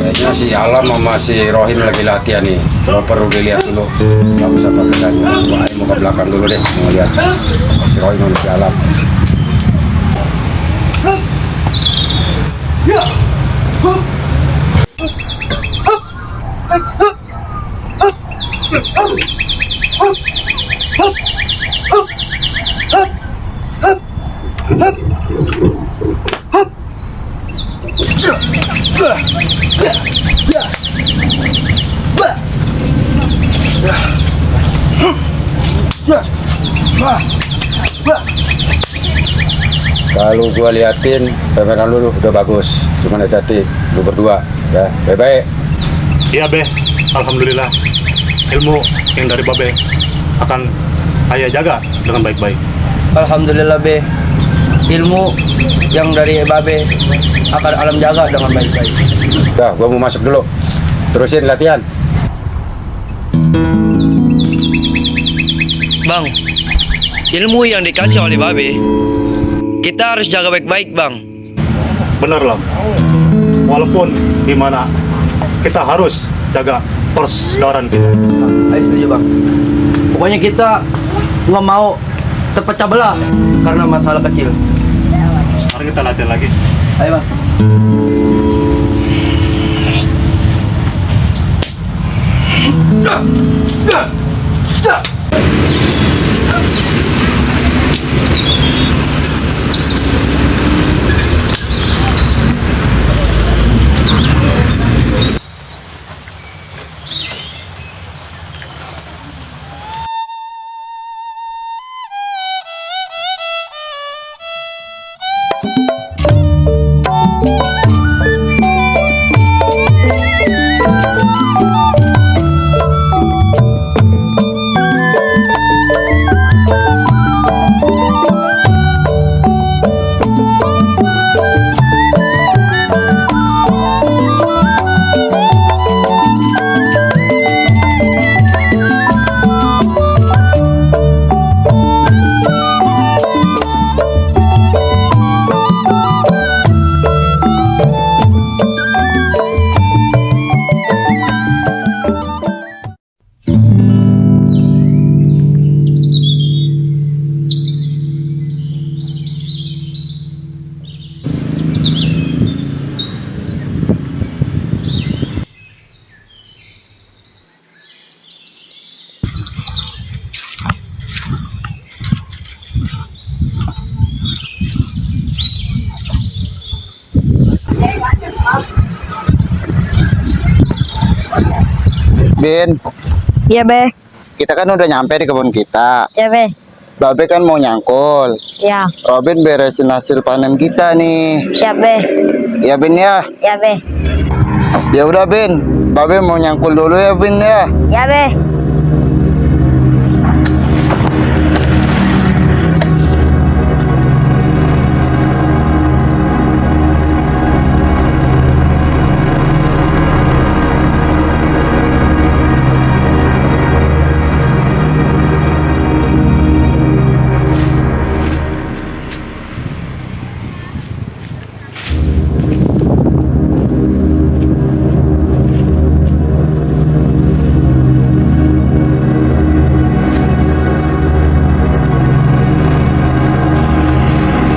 Kayaknya si Alam sama si Rohim lagi latihan nih. Kalau perlu dilihat dulu. Gak usah pakai tanya. Wah, mau ke belakang dulu deh. Mau lihat si Rohim sama si Alam. Kalau gua liatin pemeran lu udah bagus, cuman hati-hati lu berdua ya, baik-baik. Iya Be, alhamdulillah ilmu yang dari Babe akan ayah jaga dengan baik-baik. Alhamdulillah Be, ilmu yang dari Babe akan alam jaga dengan baik-baik. Udah, gua mau masuk dulu. Terusin latihan. Bang, ilmu yang dikasih oleh Babe kita harus jaga baik-baik Bang. Benar Lam, walaupun gimana kita harus jaga persaudaraan kita. Ayo setuju Bang. Pokoknya kita nggak mau terpecah belah karena masalah kecil. Sekarang kita latihan lagi. Ayo Bang. Bin, Iya Be, kita kan udah nyampe di kebun kita. ya Be, Babe kan mau nyangkul. ya, Robin beresin hasil panen kita nih. siap Be, Ya Bin ya. ya Be, Ya udah Bin, Babe mau nyangkul dulu ya Bin ya. ya Be.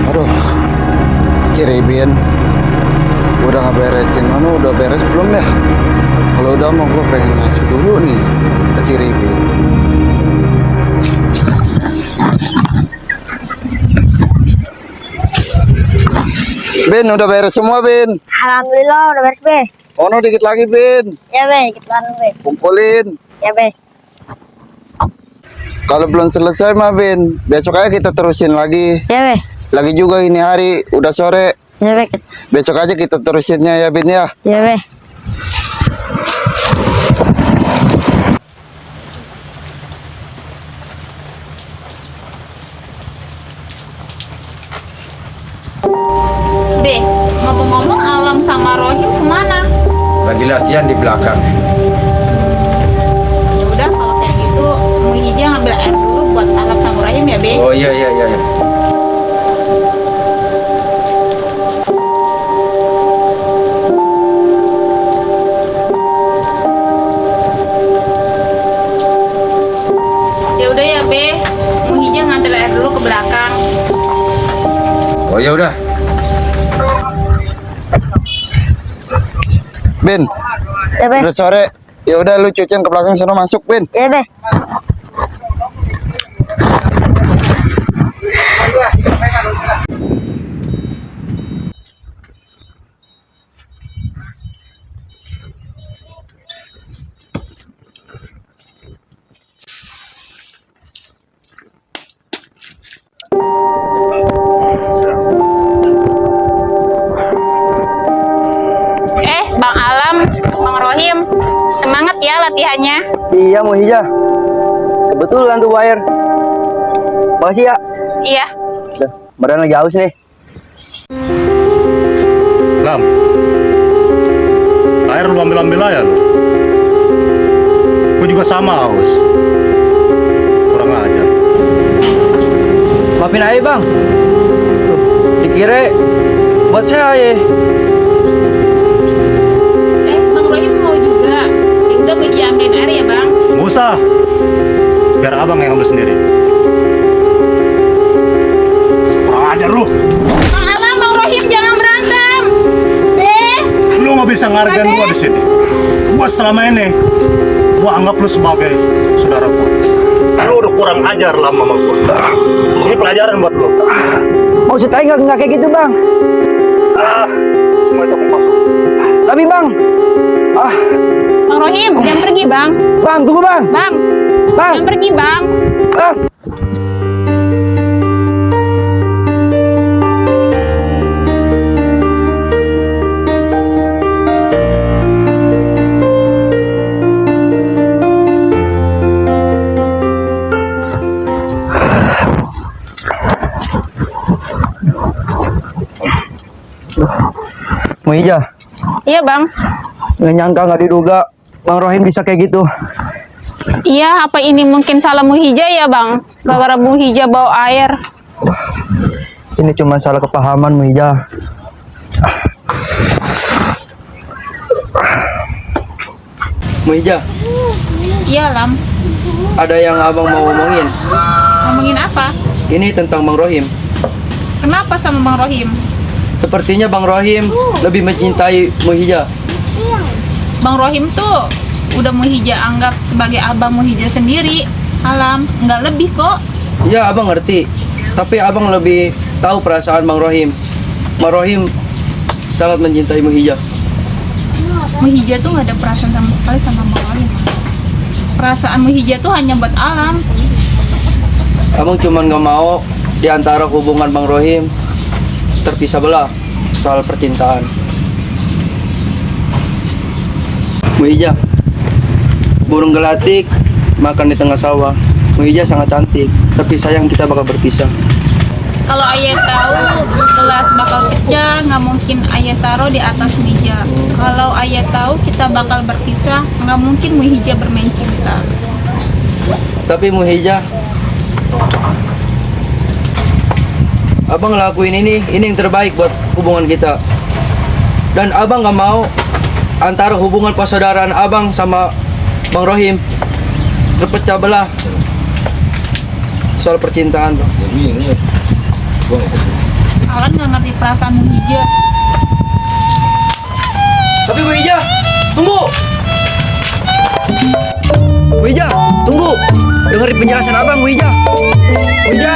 Aduh, si Rebin udah nggak beresin, udah beres belum ya? Kalau udah mau gue pengen masuk dulu nih ke si Rebin. Bin, udah beres semua Bin. Alhamdulillah udah beres Be. Ono dikit lagi Bin, Ya Be, kita Be. kumpulin. Ya Be, Kalau belum selesai mah Bin, besok aja kita terusin lagi. ya Be, Lagi juga ini hari, udah sore. ya Be, Besok aja kita terusinnya ya Bin ya. ya Be. Be, ngomong-ngomong Alam sama Rohim kemana? Lagi latihan di belakang. Ya udah kalau kayak gitu, mau Hija ngambil air dulu buat Alam sama Rohim ya Be. Oh iya. Ya udah ya Be, Muhija nganter air dulu ke belakang. Oh ya udah. Bin, Ya be. udah sore. Ya udah lu cucian ke belakang sana masuk, Bin. Ya be. Bang Alam, Bang Rohim, semangat ya latihannya. Iya Muhija. Kebetulan tuh wire. Makasih ya. Iya. Udah, badan lagi haus nih. Lam, air lu ambil aja lu. Gue juga sama haus. Kurang ajar. Maafin aja bang. Tuh, dikira buat saya ya. Bang Rohim mau juga. Ya udah mau diambilin air ya Bang. Nggak usah. Biar abang yang ambil sendiri. Kurang ajar lu. Bang Alam, Bang Rohim jangan berantem. Be. Lu nggak bisa ngargain gua di sini. Gua selama ini, gua anggap lu sebagai saudara gua. Lu udah kurang ajar lama sama gua. Ini pelajaran buat lu. Maksud saya nggak kayak gitu bang. Semua itu aku masuk. Tapi bang. Bang Rohim, jangan pergi Bang. Bang tunggu bang. Bang, Bang. jangan pergi Bang. Bang. Muhija, Iya Bang. nggak nyangka nggak diduga Bang Rohim bisa kayak gitu. Iya, apa ini mungkin salah Muhija ya Bang? Gara-gara Muhija bawa air. Ini cuma salah kepahaman Muhija. Muhija, Iya Lam. ada yang abang mau ngomongin. Ngomongin apa? Ini tentang Bang Rohim. Kenapa sama Bang Rohim? Sepertinya Bang Rohim lebih mencintai Muhija. Bang Rohim tuh udah Muhija anggap sebagai abang Muhija sendiri. Alam, nggak lebih kok. Ya abang ngerti, tapi abang lebih tahu perasaan Bang Rohim. Bang Rohim sangat mencintai Muhija. Muhija tuh nggak ada perasaan sama sekali sama Bang Rohim. Perasaan Muhija tuh hanya buat Alam. Abang cuman gak mau di antara hubungan Bang Rohim terpisah belah soal percintaan. Muhija, burung gelatik makan di tengah sawah. Muhija sangat cantik, tapi sayang kita bakal berpisah. Kalau ayah tahu gelas bakal pecah, nggak mungkin ayah taruh di atas meja. Kalau ayah tahu kita bakal berpisah, nggak mungkin Muhija bermain cinta. Tapi Muhija, abang ngelakuin ini yang terbaik buat hubungan kita. Dan abang gak mau antara hubungan persaudaraan abang sama Bang Rohim terpecah belah soal percintaan. Alan nggak ngerti perasaan Muhija. Tapi Muhija, tunggu! Muhija, tunggu! Dengerin penjelasan abang, Muhija. Muhija.